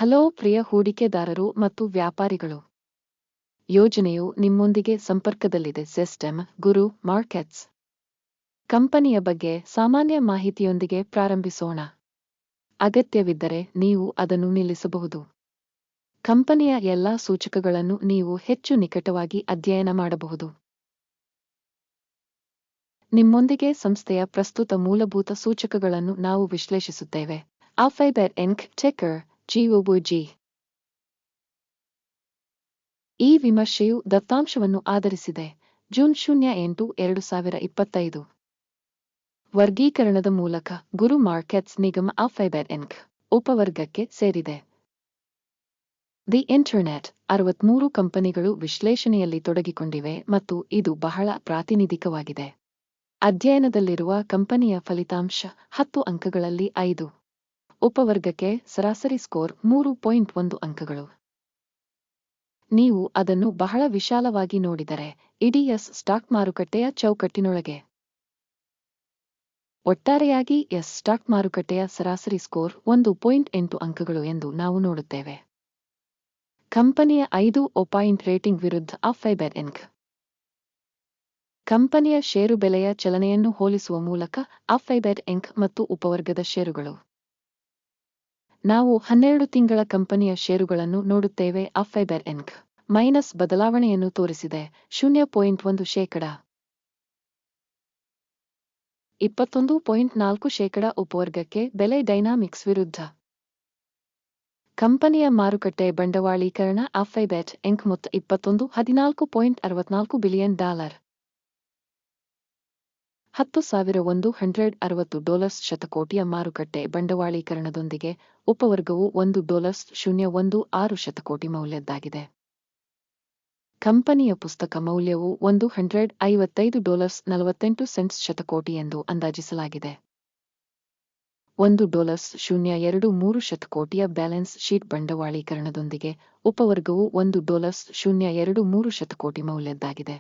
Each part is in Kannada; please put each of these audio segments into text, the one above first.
ಹಲೋ ಪ್ರಿಯ ಹೂಡಿಕೆದಾರರು ಮತ್ತು ವ್ಯಾಪಾರಿಗಳು. ಯೋಜನೆಯು ನಿಮ್ಮೊಂದಿಗೆ ಸಂಪರ್ಕದಲ್ಲಿದೆ. ಸಿಸ್ಟಮ್ ಗುರು ಮಾರ್ಕೆಟ್ಸ್ ಕಂಪನಿಯ ಬಗ್ಗೆ ಸಾಮಾನ್ಯ ಮಾಹಿತಿಯೊಂದಿಗೆ ಪ್ರಾರಂಭಿಸೋಣ. ಅಗತ್ಯವಿದ್ದರೆ ನೀವು ಅದನ್ನು ನಿಲ್ಲಿಸಬಹುದು. ಕಂಪನಿಯ ಎಲ್ಲಾ ಸೂಚಕಗಳನ್ನು ನೀವು ಹೆಚ್ಚು ನಿಕಟವಾಗಿ ಅಧ್ಯಯನ ಮಾಡಬಹುದು. ನಿಮ್ಮೊಂದಿಗೆ ಸಂಸ್ಥೆಯ ಪ್ರಸ್ತುತ ಮೂಲಭೂತ ಸೂಚಕಗಳನ್ನು ನಾವು ವಿಶ್ಲೇಷಿಸುತ್ತೇವೆ. Alphabet Inc ticker GOBG. ಈ ವಿಮರ್ಶೆಯು ದತ್ತಾಂಶವನ್ನು ಆಧರಿಸಿದೆ. ಜೂನ್ 08, 2025. ವರ್ಗೀಕರಣದ ಮೂಲಕ ಗುರು ಮಾರ್ಕೆಟ್ಸ್ ನಿಗಮ ಆಲ್ಫಾಬೆಟ್ ಇಂಕ್ ಉಪವರ್ಗಕ್ಕೆ ಸೇರಿದೆ. ದಿ ಇಂಟರ್ನೆಟ್ 63 ಕಂಪನಿಗಳು ವಿಶ್ಲೇಷಣೆಯಲ್ಲಿ ತೊಡಗಿಕೊಂಡಿವೆ ಮತ್ತು ಇದು ಬಹಳ ಪ್ರಾತಿನಿಧಿಕವಾಗಿದೆ. ಅಧ್ಯಯನದಲ್ಲಿರುವ ಕಂಪನಿಯ ಫಲಿತಾಂಶ 10 ಅಂಕಗಳಲ್ಲಿ 5. ಉಪವರ್ಗಕ್ಕೆ ಸರಾಸರಿ ಸ್ಕೋರ್ 3.1 ಅಂಕಗಳು. ನೀವು ಅದನ್ನು ಬಹಳ ವಿಶಾಲವಾಗಿ ನೋಡಿದರೆ ಇಡೀ ಸ್ಟಾಕ್ ಮಾರುಕಟ್ಟೆಯ ಚೌಕಟ್ಟಿನೊಳಗೆ. ಒಟ್ಟಾರೆಯಾಗಿ ಸ್ಟಾಕ್ ಮಾರುಕಟ್ಟೆಯ ಸರಾಸರಿ ಸ್ಕೋರ್ 1.8 ಅಂಕಗಳು ಎಂದು ನಾವು ನೋಡುತ್ತೇವೆ. ಕಂಪನಿಯ 5 ಪಾಯಿಂಟ್ ರೇಟಿಂಗ್ ವಿರುದ್ಧ ಆಲ್ಫಾಬೆಟ್ ಇಂಕ್. ಕಂಪನಿಯ ಷೇರು ಬೆಲೆಯ ಚಲನೆಯನ್ನು ಹೋಲಿಸುವ ಮೂಲಕ ಆಲ್ಫಾಬೆಟ್ ಇಂಕ್ ಮತ್ತು ಉಪವರ್ಗದ ಷೇರುಗಳು. ನಾವು 12 ತಿಂಗಳ ಕಂಪನಿಯ ಷೇರುಗಳನ್ನು ನೋಡುತ್ತೇವೆ. ಆಲ್ಫಾಬೆಟ್ ಇಂಕ್ ಮೈನಸ್ ಬದಲಾವಣೆಯನ್ನು ತೋರಿಸಿದೆ 0.1%. 21.4% ಉಪವರ್ಗಕ್ಕೆ ಬೆಲೆ ಡೈನಾಮಿಕ್ಸ್ ವಿರುದ್ಧ. ಕಂಪನಿಯ ಮಾರುಕಟ್ಟೆ ಬಂಡವಾಳೀಕರಣ ಆಲ್ಫಾಬೆಟ್ ಇಂಕ್ ಮೊತ್ತ $14.64 ಬಿಲಿಯನ್. $10,160 ಶತಕೋಟಿಯ ಮಾರುಕಟ್ಟೆ ಬಂಡವಾಳೀಕರಣದೊಂದಿಗೆ ಉಪವರ್ಗವು $1.016 ಶತಕೋಟಿ ಮೌಲ್ಯದ್ದಾಗಿದೆ. ಕಂಪನಿಯ ಪುಸ್ತಕ ಮೌಲ್ಯವು $155.48 ಶತಕೋಟಿ ಎಂದು ಅಂದಾಜಿಸಲಾಗಿದೆ. $1.023 ಶತಕೋಟಿಯ ಬ್ಯಾಲೆನ್ಸ್ ಶೀಟ್ ಬಂಡವಾಳೀಕರಣದೊಂದಿಗೆ ಉಪವರ್ಗವು $1.023 ಶತಕೋಟಿ ಮೌಲ್ಯದ್ದಾಗಿದೆ.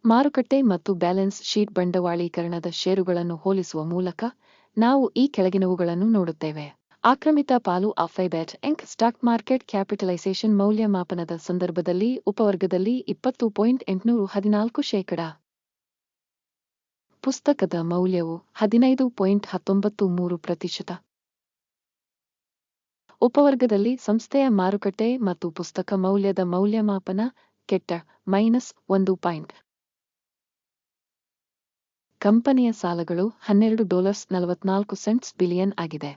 ಮಾರುಕಟ್ಟೆ ಮತ್ತು ಬ್ಯಾಲೆನ್ಸ್ ಶೀಟ್ ಬಂಡವಾಳೀಕರಣದ ಷೇರುಗಳನ್ನು ಹೋಲಿಸುವ ಮೂಲಕ ನಾವು ಈ ಕೆಳಗಿನವುಗಳನ್ನು ನೋಡುತ್ತೇವೆ. ಆಕ್ರಮಿತ ಪಾಲು alphabet inc stock market capitalisation ಮೌಲ್ಯಮಾಪನದ ಸಂದರ್ಭದಲ್ಲಿ ಉಪವರ್ಗದಲ್ಲಿ 20.814%. ಪುಸ್ತಕದ ಮೌಲ್ಯವು 15.193%. ಉಪವರ್ಗದಲ್ಲಿ ಸಂಸ್ಥೆಯ ಮಾರುಕಟ್ಟೆ ಮತ್ತು ಪುಸ್ತಕ ಮೌಲ್ಯದ ಮೌಲ್ಯಮಾಪನ ಕೆಟ್ಟ -1 . ಕಂಪನಿಯ ಸಾಲಗಳು $12.44 ಬಿಲಿಯನ್ ಆಗಿದೆ.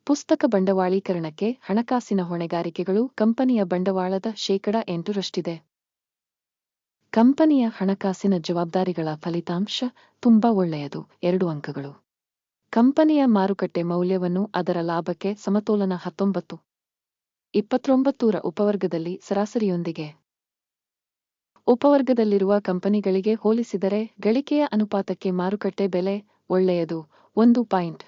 ಪುಸ್ತಕ ಬಂಡವಾಳೀಕರಣಕ್ಕೆ ಹಣಕಾಸಿನ ಹೊಣೆಗಾರಿಕೆಗಳು ಕಂಪನಿಯ ಬಂಡವಾಳದ 8%ರಷ್ಟಿದೆ. ಕಂಪನಿಯ ಹಣಕಾಸಿನ ಜವಾಬ್ದಾರಿಗಳ ಫಲಿತಾಂಶ ತುಂಬಾ ಒಳ್ಳೆಯದು 2 ಅಂಕಗಳು. ಕಂಪನಿಯ ಮಾರುಕಟ್ಟೆ ಮೌಲ್ಯವನ್ನು ಅದರ ಲಾಭಕ್ಕೆ ಸಮತೋಲನ 19.29 ರ ಉಪವರ್ಗದಲ್ಲಿ ಸರಾಸರಿಯೊಂದಿಗೆ. ಉಪವರ್ಗದಲ್ಲಿರುವ ಕಂಪನಿಗಳಿಗೆ ಹೋಲಿಸಿದರೆ ಗಳಿಕೆಯ ಅನುಪಾತಕ್ಕೆ ಮಾರುಕಟ್ಟೆ ಬೆಲೆ ಒಳ್ಳೆಯದು 1 ಪಾಯಿಂಟ್.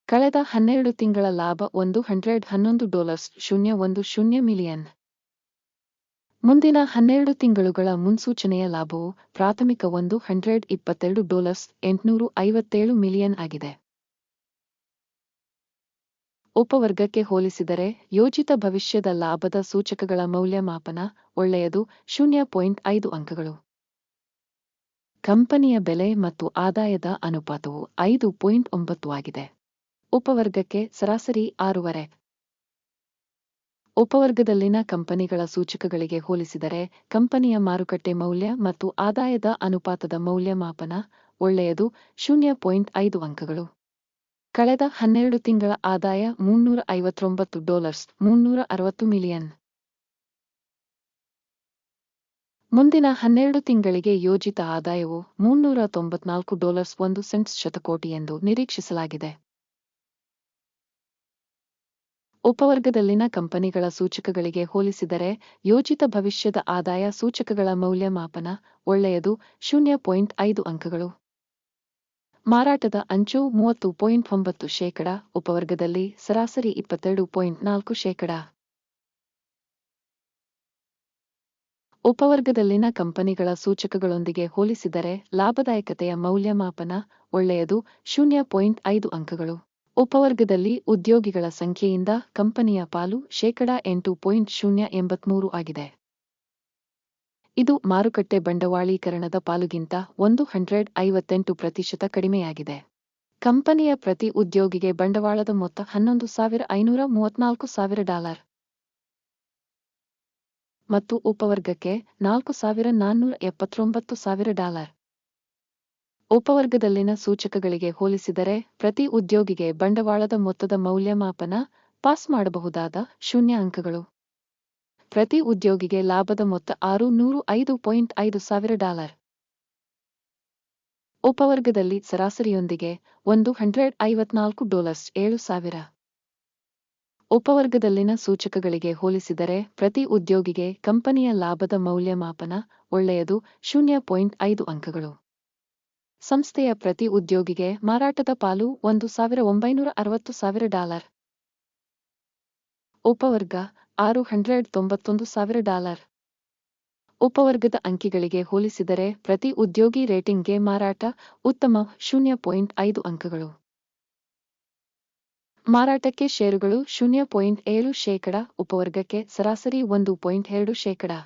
ಕಳೆದ 12 ತಿಂಗಳ ಲಾಭ $111.010 ಮಿಲಿಯನ್. ಮುಂದಿನ 12 ತಿಂಗಳುಗಳ ಮುನ್ಸೂಚನೆಯ ಲಾಭವು ಪ್ರಾಥಮಿಕ $122.857 ಮಿಲಿಯನ್ ಆಗಿದೆ. ಉಪವರ್ಗಕ್ಕೆ ಹೋಲಿಸಿದರೆ ಯೋಜಿತ ಭವಿಷ್ಯದ ಲಾಭದ ಸೂಚಕಗಳ ಮೌಲ್ಯಮಾಪನ ಒಳ್ಳೆಯದು 0.5 ಅಂಕಗಳು. ಕಂಪನಿಯ ಬೆಲೆ ಮತ್ತು ಆದಾಯದ ಅನುಪಾತವು 5.9 ಆಗಿದೆ. ಉಪವರ್ಗಕ್ಕೆ ಸರಾಸರಿ 6.5. ಉಪವರ್ಗದಲ್ಲಿನ ಕಂಪನಿಗಳ ಸೂಚಕಗಳಿಗೆ ಹೋಲಿಸಿದರೆ ಕಂಪನಿಯ ಮಾರುಕಟ್ಟೆ ಮೌಲ್ಯ ಮತ್ತು ಆದಾಯದ ಅನುಪಾತದ ಮೌಲ್ಯಮಾಪನ ಒಳ್ಳೆಯದು 0.5 ಅಂಕಗಳು. ಕಳೆದ 12 ತಿಂಗಳ ಆದಾಯ $359.360 ಮಿಲಿಯನ್. ಮುಂದಿನ 12 ತಿಂಗಳಿಗೆ ಯೋಜಿತ ಆದಾಯವು $394.1 ಶತಕೋಟಿ ಎಂದು ನಿರೀಕ್ಷಿಸಲಾಗಿದೆ. ಉಪವರ್ಗದಲ್ಲಿನ ಕಂಪನಿಗಳ ಸೂಚಕಗಳಿಗೆ ಹೋಲಿಸಿದರೆ ಯೋಜಿತ ಭವಿಷ್ಯದ ಆದಾಯ ಸೂಚಕಗಳ ಮೌಲ್ಯಮಾಪನ ಒಳ್ಳೆಯದು 0.5 ಅಂಕಗಳು. ಮಾರಾಟದ ಅಂಚು 30.9%, ಉಪವರ್ಗದಲ್ಲಿ ಸರಾಸರಿ 22.4%. ಉಪವರ್ಗದಲ್ಲಿನ ಕಂಪನಿಗಳ ಸೂಚಕಗಳೊಂದಿಗೆ ಹೋಲಿಸಿದರೆ ಲಾಭದಾಯಕತೆಯ ಮೌಲ್ಯಮಾಪನ ಒಳ್ಳೆಯದು 0.5 ಅಂಕಗಳು. ಉಪವರ್ಗದಲ್ಲಿ ಉದ್ಯೋಗಿಗಳ ಸಂಖ್ಯೆಯಿಂದ ಕಂಪನಿಯ ಪಾಲು ಶೇಕಡ 8.083 ಆಗಿದೆ. ಇದು ಮಾರುಕಟ್ಟೆ ಬಂಡವಾಳೀಕರಣದ ಪಾಲುಗಿಂತ 158% ಕಡಿಮೆಯಾಗಿದೆ. ಕಂಪನಿಯ ಪ್ರತಿ ಉದ್ಯೋಗಿಗೆ ಬಂಡವಾಳದ ಮೊತ್ತ $11,534,000 ಮತ್ತು ಉಪವರ್ಗಕ್ಕೆ $4,479,000. ಉಪವರ್ಗದಲ್ಲಿನ ಸೂಚಕಗಳಿಗೆ ಹೋಲಿಸಿದರೆ ಪ್ರತಿ ಉದ್ಯೋಗಿಗೆ ಬಂಡವಾಳದ ಮೊತ್ತದ ಮೌಲ್ಯಮಾಪನ ಪಾಸ್ ಮಾಡಬಹುದಾದ 0 ಅಂಕಗಳು. ಪ್ರತಿ ಉದ್ಯೋಗಿಗೆ ಲಾಭದ ಮೊತ್ತ $605,500. ಉಪವರ್ಗದಲ್ಲಿ ಸರಾಸರಿಯೊಂದಿಗೆ $154.7,000. ಉಪವರ್ಗದಲ್ಲಿನ ಸೂಚಕಗಳಿಗೆ ಹೋಲಿಸಿದರೆ ಪ್ರತಿ ಉದ್ಯೋಗಿಗೆ ಕಂಪನಿಯ ಲಾಭದ ಮೌಲ್ಯಮಾಪನ ಒಳ್ಳೆಯದು 0.5 ಅಂಕಗಳು. ಸಂಸ್ಥೆಯ ಪ್ರತಿ ಉದ್ಯೋಗಿಗೆ ಮಾರಾಟದ ಪಾಲು $1,960,000. ಉಪವರ್ಗ $691,000. ಉಪವರ್ಗದ ಅಂಕಿಗಳಿಗೆ ಹೋಲಿಸಿದರೆ ಪ್ರತಿ ಉದ್ಯೋಗಿ ರೇಟಿಂಗ್ಗೆ ಮಾರಾಟ ಉತ್ತಮ 0.5 ಅಂಕಗಳು. ಮಾರಾಟಕ್ಕೆ ಷೇರುಗಳು 0.7%, ಉಪವರ್ಗಕ್ಕೆ ಸರಾಸರಿ 1.2%.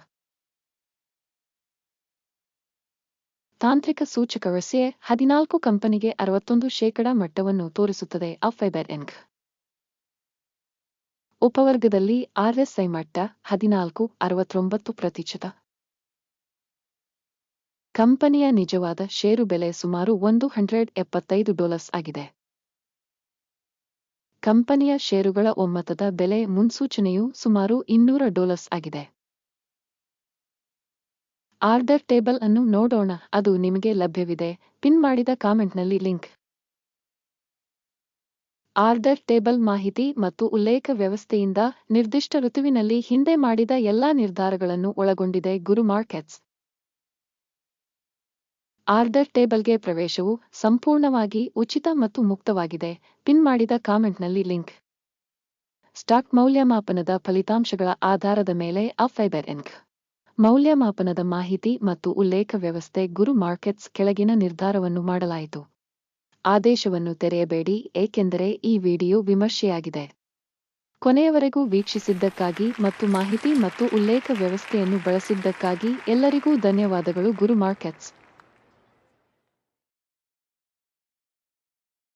ತಾಂತ್ರಿಕ ಸೂಚಕ RSI 14 ಕಂಪನಿಗೆ 61% ಮಟ್ಟವನ್ನು ತೋರಿಸುತ್ತದೆ. Fibre ink. ಉಪವರ್ಗದಲ್ಲಿ RSI ಮಟ್ಟ 14, 69%. ಕಂಪನಿಯ ನಿಜವಾದ ಷೇರು ಬೆಲೆ ಸುಮಾರು $175 ಆಗಿದೆ. ಕಂಪನಿಯ ಷೇರುಗಳ ಒಮ್ಮತದ ಬೆಲೆ ಮುನ್ಸೂಚನೆಯು ಸುಮಾರು $200 ಆಗಿದೆ. ಆರ್ಡರ್ ಟೇಬಲ್ ಅನ್ನು ನೋಡೋಣ. ಅದು ನಿಮಗೆ ಲಭ್ಯವಿದೆ. ಪಿನ್ ಮಾಡಿದ ಕಾಮೆಂಟ್ನಲ್ಲಿ ಲಿಂಕ್. ಆರ್ಡರ್ ಟೇಬಲ್ ಮಾಹಿತಿ ಮತ್ತು ಉಲ್ಲೇಖ ವ್ಯವಸ್ಥೆಯಿಂದ ನಿರ್ದಿಷ್ಟ ಋತುವಿನಲ್ಲಿ ಹಿಂದೆ ಮಾಡಿದ ಎಲ್ಲಾ ನಿರ್ಧಾರಗಳನ್ನು ಒಳಗೊಂಡಿದೆ. ಗುರು ಮಾರ್ಕೆಟ್ಸ್. ಆರ್ಡರ್ ಟೇಬಲ್ಗೆ ಪ್ರವೇಶವು ಸಂಪೂರ್ಣವಾಗಿ ಉಚಿತ ಮತ್ತು ಮುಕ್ತವಾಗಿದೆ. ಪಿನ್ ಮಾಡಿದ ಕಾಮೆಂಟ್ನಲ್ಲಿ ಲಿಂಕ್. ಸ್ಟಾಕ್ ಮೌಲ್ಯಮಾಪನದ ಫಲಿತಾಂಶಗಳ ಆಧಾರದ ಮೇಲೆ ಫೈಬರ್ ಇಂಕ್. ಮೌಲ್ಯಮಾಪನದ ಮಾಹಿತಿ ಮತ್ತು ಉಲ್ಲೇಖ ವ್ಯವಸ್ಥೆ. ಗುರು ಮಾರ್ಕೆಟ್ಸ್ ಕೆಳಗಿನ ನಿರ್ಧಾರವನ್ನು ಮಾಡಲಾಯಿತು. ಆದೇಶವನ್ನು ತೆರೆಯಬೇಡಿ ಏಕೆಂದರೆ ಈ ವಿಡಿಯೋ ವಿಮರ್ಶೆಯಾಗಿದೆ. ಕೊನೆಯವರೆಗೂ ವೀಕ್ಷಿಸಿದ್ದಕ್ಕಾಗಿ ಮತ್ತು ಮಾಹಿತಿ ಮತ್ತು ಉಲ್ಲೇಖ ವ್ಯವಸ್ಥೆಯನ್ನು ಬಳಸಿದ್ದಕ್ಕಾಗಿ ಎಲ್ಲರಿಗೂ ಧನ್ಯವಾದಗಳು. ಗುರು ಮಾರ್ಕೆಟ್ಸ್.